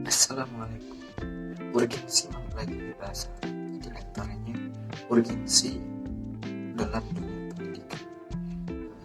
Assalamualaikum. Urgensi mempelajari bahasa, di antaranya urgensi dalam dunia pendidikan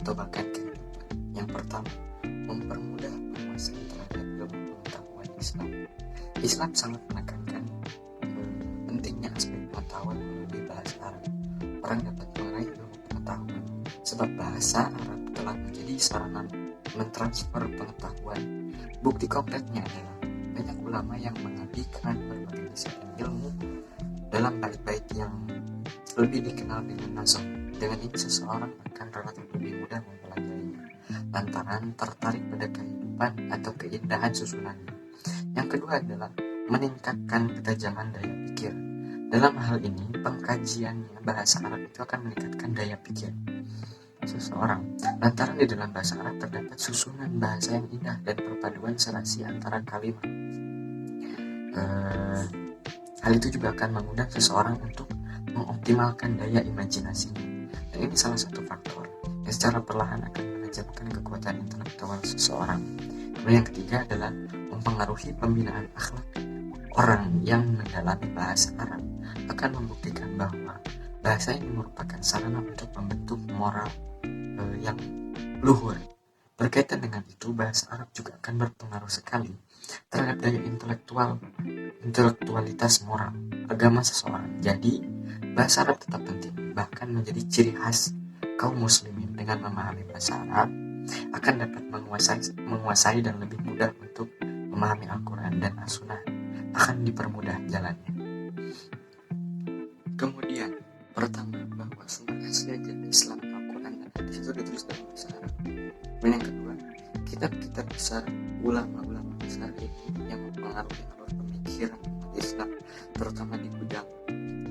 atau bahkan kehidupan. Yang pertama, mempermudah penguasaan terhadap ilmu pengetahuan Islam. Islam sangat menekankan pentingnya aspek pengetahuan melalui bahasa Arab. Orang dapat meraih ilmu pengetahuan sebab bahasa Arab telah menjadi sarana mentransfer pengetahuan. Bukti konkretnya adalah banyak ulama yang mengabdikan berbagai disiplin ilmu dalam bait-bait yang lebih dikenal dengan nazm. Dengan ini seseorang akan relatif lebih mudah mempelajarinya lantaran tertarik pada kehidupan atau keindahan susunannya. Yang kedua adalah meningkatkan ketajaman daya pikir. Dalam hal ini, pengkajiannya bahasa Arab itu akan meningkatkan daya pikir seseorang lantaran di dalam bahasa Arab terdapat susunan bahasa yang indah dan perpaduan serasi antara kalimat. Hal itu juga akan mengundang seseorang untuk mengoptimalkan daya imajinasinya, dan ini salah satu faktor yang secara perlahan akan menajamkan kekuatan intelektual seseorang. Kemudian yang ketiga adalah mempengaruhi pembinaan akhlak. Orang yang mendalami bahasa Arab akan membuktikan bahwa bahasa ini merupakan sarana untuk membentuk moral yang luhur. Berkaitan dengan itu, bahasa Arab juga akan berpengaruh sekali terhadap daya intelektualitas moral agama seseorang. Jadi, bahasa Arab tetap penting, bahkan menjadi ciri khas kaum muslimin. Dengan memahami bahasa Arab, akan dapat menguasai dan lebih mudah untuk memahami Al-Quran dan As-Sunnah, akan dipermudah jalannya. Kemudian, pertama, bahwa sumber asli ajaran Islam Al-Quran dan hadis itu ditulis dalam bahasa Arab. Dan yang kedua, kitab-kitab besar ulama-ulama besar yang mempengaruhi alur pemikiran umat Islam, terutama di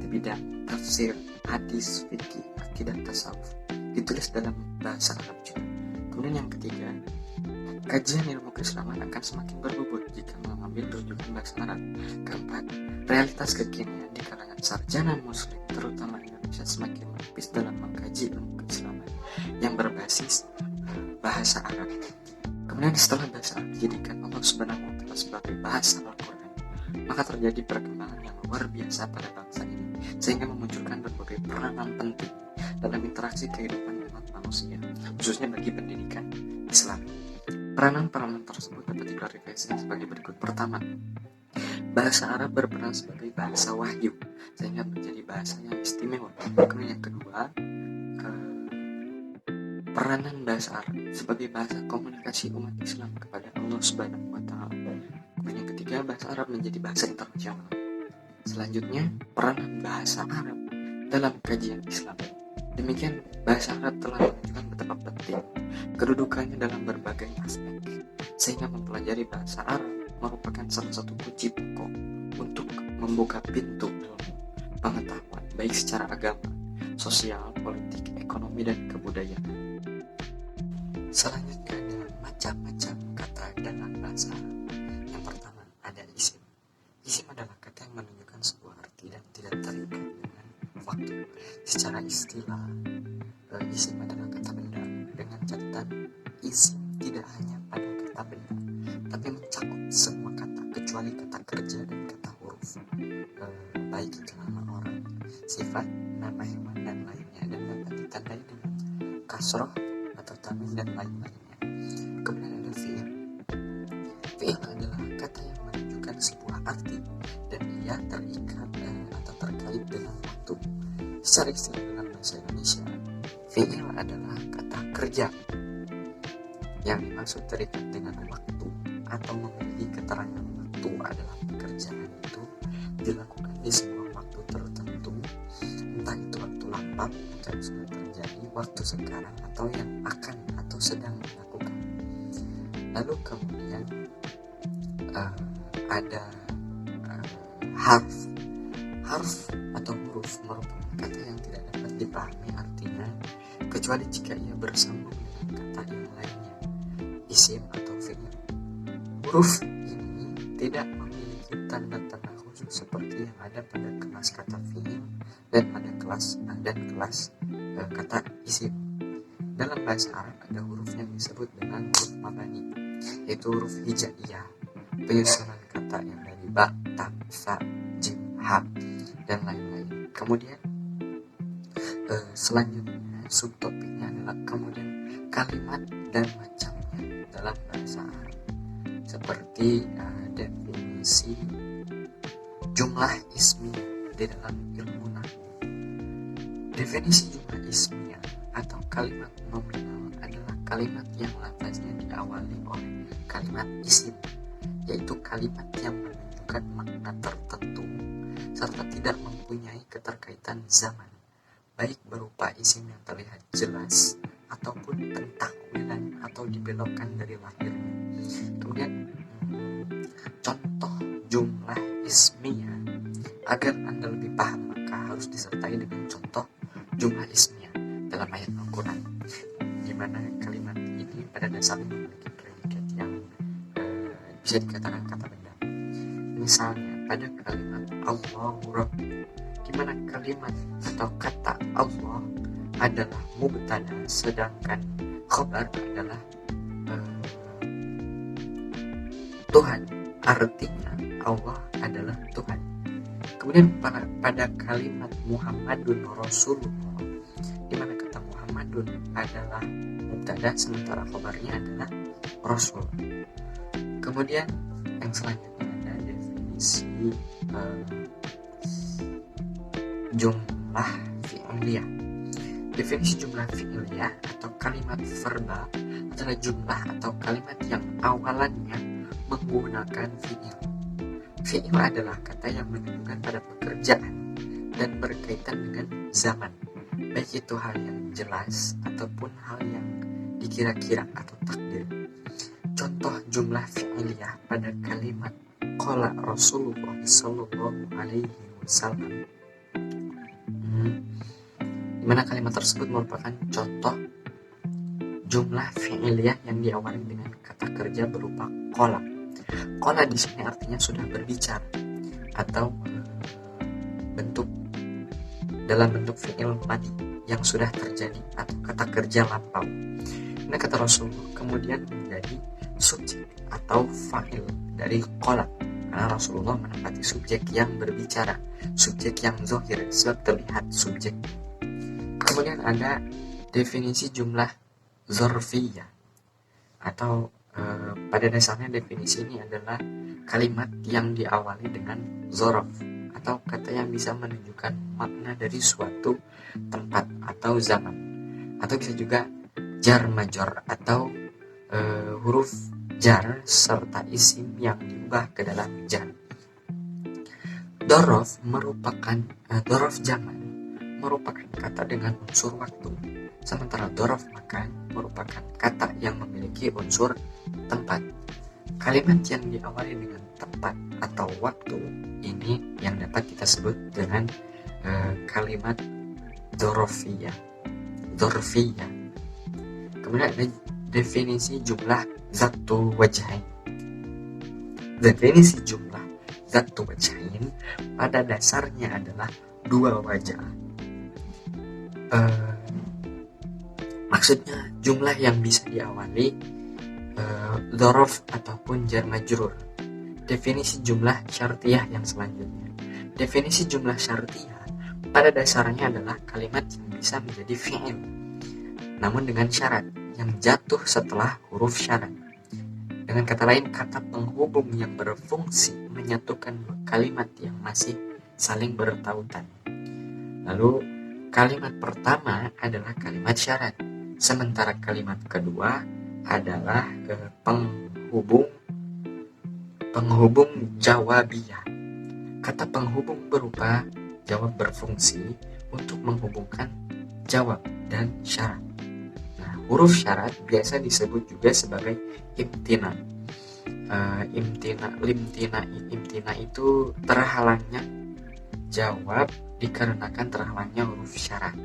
bidang tafsir, hadis, fikih, akidah, tasawuf, ditulis dalam bahasa Arab juga. Kemudian yang ketiga, kajian ilmu keislaman akan semakin berbobot jika mengambil rujukan bahasa Arab. Keempat, realitas kekinian di kalangan sarjana muslim terutama Indonesia semakin menipis dalam mengkaji ilmu keislaman yang berbasis bahasa Arab. Kemudian setelah bahasa Arab dijadikan Allah Subhanahu wa Ta'ala sebagai bahasa Al-Quran, maka terjadi perkembangan yang luar biasa pada bangsa ini, sehingga memunculkan berbagai peranan penting dalam interaksi kehidupan umat manusia, khususnya bagi pendidikan Islam. Peranan-peranan tersebut dapat diklarifikasi sebagai berikut. Pertama, bahasa Arab berperan sebagai bahasa wahyu, sehingga menjadi bahasa yang istimewa. Kemudian yang kedua, peranan bahasa Arab sebagai bahasa komunikasi umat Islam kepada Allah Subhanahu wa Ta'ala. Kemudian yang ketiga, bahasa Arab menjadi bahasa internasional. Selanjutnya, peranan bahasa Arab dalam kajian Islam. Demikian, bahasa Arab telah menunjukkan betapa penting kedudukannya dalam berbagai aspek, sehingga mempelajari bahasa Arab merupakan salah satu kunci pokok untuk membuka pintu ilmu pengetahuan, baik secara agama, sosial, politik, ekonomi, dan kebudayaan. Selanjutnya adalah macam-macam kata dalam bahasa Arab. Yang pertama ada isim. Isim adalah kata yang menunjukkan sebuah arti dan tidak terikat dengan waktu. Secara istilah, isim adalah kata benda, dengan catatan isim tidak hanya pada kata benda, tapi mencakup semua kata kecuali kata kerja dan kata huruf, baik itu nama orang, sifat, nama hewan, dan lainnya, dan dapat ditandai dengan kasroh atau tanwin dan lain-lainnya. Kemudian ada fi'il. Fi'il adalah kata yang menunjukkan sebuah arti dan ia terikat atau terkait dengan waktu. Secara istilah dalam bahasa Indonesia, fi'il adalah kata kerja yang dimaksud terikat dengan waktu atau memiliki keterangan waktu adalah pekerjaan itu dilakukan di sebuah waktu tertentu, entah itu waktu lampau atau yang sudah terjadi, waktu sekarang, atau yang akan atau sedang dilakukan. Lalu kemudian ada harf atau huruf merupakan kata yang tidak dapat dipahami artinya kecuali jika ia bersambung dengan kata yang lainnya, isim atau fi'il. Huruf ini tidak memiliki tanda-tanda khusus seperti yang ada pada kelas kata fi'il dan pada kelas kata isim. Dalam bahasa Arab ada huruf yang disebut dengan huruf mabani, yaitu huruf hijaiyah, penyusunan kata yang dari ba, ta, sa, jim, ha, dan lain-lain. Kemudian selanjutnya subtopiknya adalah kemudian kalimat dan macamnya dalam bahasa Arab, seperti definisi jumlah ismiyah di dalam ilmu nahwu. Definisi jumlah ismiyah atau kalimat nominal adalah kalimat yang lafaznya diawali oleh kalimat isim, yaitu kalimat yang menunjukkan makna tertentu serta tidak mempunyai keterkaitan zaman, baik berupa isim yang terlihat jelas ataupun pentakwilan atau dibelokkan dari lahirnya. Kemudian contoh jumlah ismiyah, agar Anda lebih paham maka harus disertai dengan contoh jumlah ismiyah dalam ayat Al-Quran, di mana kalimat ini pada dasarnya memiliki predikat yang bisa dikatakan kata benda. Misalnya pada kalimat Allahu Rabb, di mana kalimat atau kata Allah adalah mubtada, sedangkan khabar adalah Tuhan. Artinya Allah adalah Tuhan. Kemudian pada kalimat Muhammadun Rasulullah, di mana kata Muhammadun adalah mubtada sementara khabarnya adalah Rasul. Kemudian yang selanjutnya ada definisi jumlah fi'liyah. Definisi jumlah fi'liyah atau kalimat verbal adalah jumlah atau kalimat yang awalannya menggunakan fi'il. Fi'il adalah kata yang menunjukkan pada pekerjaan dan berkaitan dengan zaman, baik itu hal yang jelas ataupun hal yang dikira-kira atau takdir. Contoh jumlah fi'liyah pada kalimat qala Rasulullah sallallahu alaihi wasallam, di mana kalimat tersebut merupakan contoh jumlah fi'liyah yang diawali dengan kata kerja berupa qala. Qala di sini artinya sudah berbicara atau dalam bentuk fi'il madi yang sudah terjadi atau kata kerja lampau. Ini kata Rasulullah kemudian menjadi subjek atau fa'il dari qala, karena Rasulullah menempati subjek yang berbicara, subjek yang zahir sebab terlihat subjek. Kemudian ada definisi jumlah zorfiyah atau pada dasarnya definisi ini adalah kalimat yang diawali dengan zorof atau kata yang bisa menunjukkan makna dari suatu tempat atau zaman, atau bisa juga jar major atau huruf jar serta isim yang diubah ke dalam jar. Dorof zaman merupakan kata dengan unsur waktu, sementara dorof makan merupakan kata yang memiliki unsur tempat. Kalimat yang diawali dengan tempat atau waktu ini yang dapat kita sebut dengan kalimat dorofiyah. Kemudian ada definisi jumlah zatu wajhain. Definisi jumlah zatu wajhain pada dasarnya adalah dua wajah. Maksudnya jumlah yang bisa diawali dzaraf ataupun jar majrur. Definisi jumlah syartiyah yang selanjutnya. Definisi jumlah syartiyah pada dasarnya adalah kalimat yang bisa menjadi fi'il, namun dengan syarat yang jatuh setelah huruf syarat. Dengan kata lain, kata penghubung yang berfungsi menyatukan kalimat yang masih saling bertautan. Lalu kalimat pertama adalah kalimat syarat, sementara kalimat kedua adalah penghubung jawabiyah. Kata penghubung berupa jawab berfungsi untuk menghubungkan jawab dan syarat. Nah, huruf syarat biasa disebut juga sebagai imtina. Imtina itu terhalangnya jawab dikarenakan terhalangnya huruf syarat.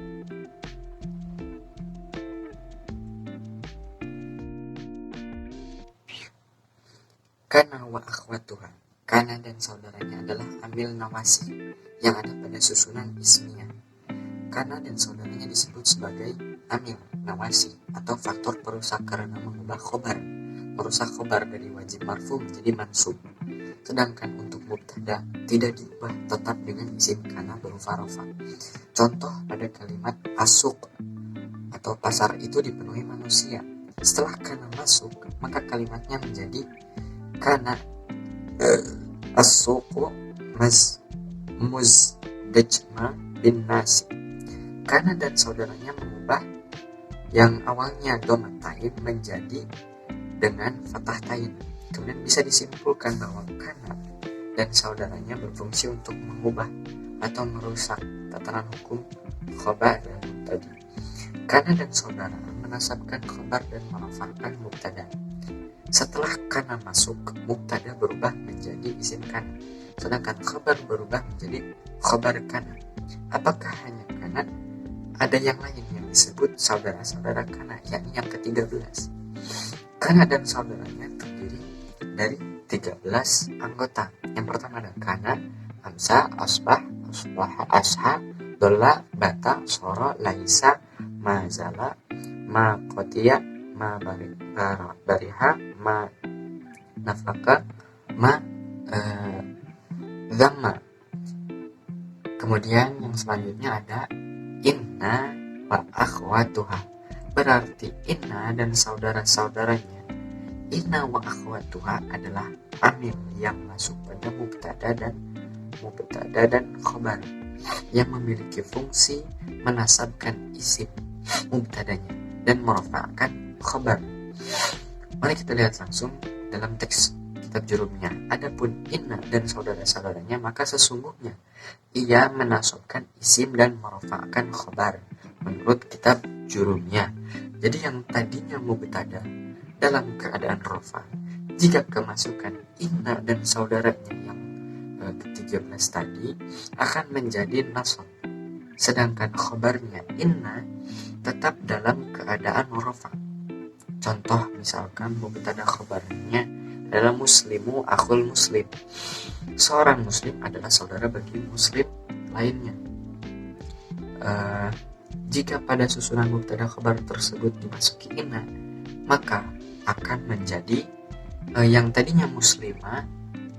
Kana wa akhwatuha. Kana dan saudaranya adalah amil nawasi yang ada pada susunan ismiyah. Kana dan saudaranya disebut sebagai amil nawasi atau faktor perusak karena mengubah khobar. Merusak khobar dari wajib marfu menjadi mansub. Sedangkan untuk mubtada tidak diubah, tetap dengan isim kana berupa rafa. Contoh pada kalimat asuk atau pasar itu dipenuhi manusia. Setelah kana masuk, maka kalimatnya menjadi kana as-suqu muzdajma bin nasi. Kana dan saudaranya mengubah yang awalnya domatain menjadi dengan fathah tain. Kemudian bisa disimpulkan bahwa kana dan saudaranya berfungsi untuk mengubah atau merusak tatanan hukum khobar dan mubtada. Kana dan saudara menasabkan khobar dan merafa'kan mubtada. Setelah kana masuk, mubtada berubah menjadi isim kana, sedangkan khabar berubah menjadi khabar kana. Apakah hanya kana? Ada yang lain yang disebut saudara-saudara kana, yakni yang ke-13. Kana dan saudaranya terdiri dari 13 anggota. Yang pertama ada kana, amsa, asbah, asha, dolla, bata, soro, laisa, mazala, ma qotiya, ma bariha, ma nafaka, ma dhamma. Kemudian yang selanjutnya ada inna wa akhwatuha. Berarti inna dan saudara-saudaranya. Inna wa akhwatuha adalah amil yang masuk pada mubtada dan khobar yang memiliki fungsi menasabkan isim mubtadanya dan merafa'kan khobar. Mari kita lihat langsung dalam teks kitab jurumnya. Adapun inna dan saudara-saudaranya, maka sesungguhnya ia menasabkan isim dan merafa'kan khobar menurut kitab jurumnya. Jadi yang tadinya mubtada dalam keadaan rafa, jika kemasukan inna dan saudaranya yang ke-13 tadi akan menjadi nasab, sedangkan khobarnya inna tetap dalam keadaan rafa. Contoh misalkan mubtada khobarnya adalah muslimu akhul muslim. Seorang muslim adalah saudara bagi muslim lainnya. Jika pada susunan mubtada khobar tersebut dimasuki inna, maka akan menjadi yang tadinya muslimah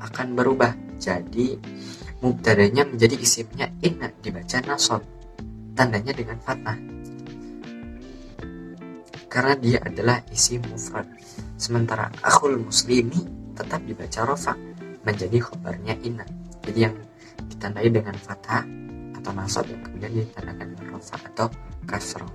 akan berubah jadi mubtadanya menjadi isimnya inna, dibaca nasab, tandanya dengan fathah karena dia adalah isim mufrad. Sementara akhul muslimi tetap dibaca rafa menjadi khabarnya inna, jadi yang ditandai dengan fathah atau nasab yang kemudian ditandakan dengan rafa atau kasrah.